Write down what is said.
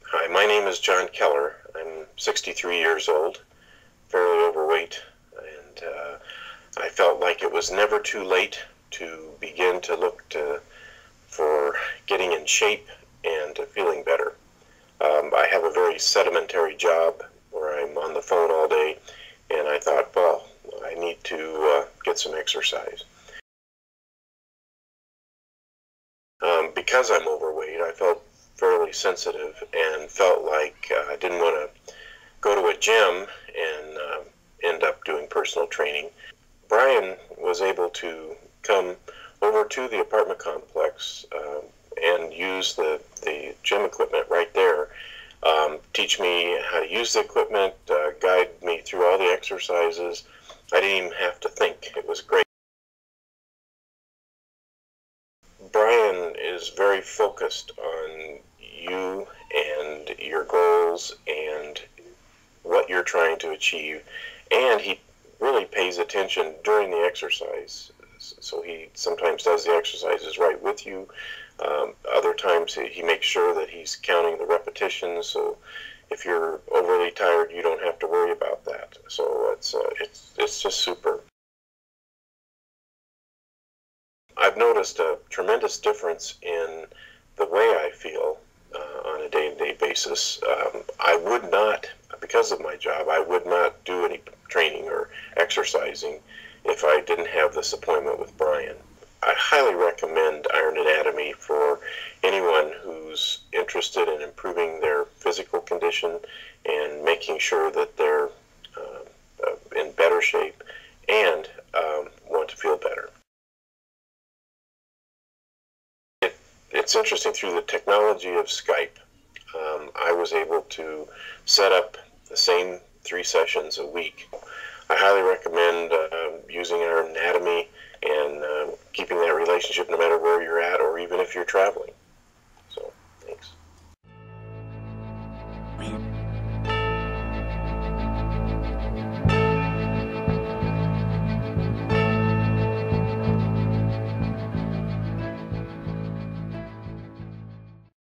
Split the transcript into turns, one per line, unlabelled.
Hi, my name is John Keller. I'm 63 years old, fairly overweight, and I felt like it was never too late to begin to look for getting in shape and feeling better. I have a very sedimentary job where I'm on the phone all day, and I thought, well, I need to get some exercise. Because I'm overweight, I felt fairly sensitive and felt like I didn't want to go to a gym and end up doing personal training. Brian was able to come over to the apartment complex and use the gym equipment right there, teach me how to use the equipment, guide me through all the exercises. I didn't even have to think. It was great. Brian is very focused on you and your goals and what you're trying to achieve, and he really pays attention during the exercise. So he sometimes does the exercises right with you. Other times he makes sure that he's counting the repetitions, so if you're overly tired, you don't have to worry about that. So it's just super. I've noticed a tremendous difference in the way I feel on a day-to-day basis. I would not, because of my job, I would not do any training or exercising if I didn't have this appointment with Brian. I highly recommend Iron Anatomy for anyone who's interested in improving their physical condition and making sure that they're in better shape and want to feel better. It's interesting, through the technology of Skype, I was able to set up the same 3 sessions a week. I highly recommend using Iron Anatomy and keeping that relationship no matter where you're at or even if you're traveling.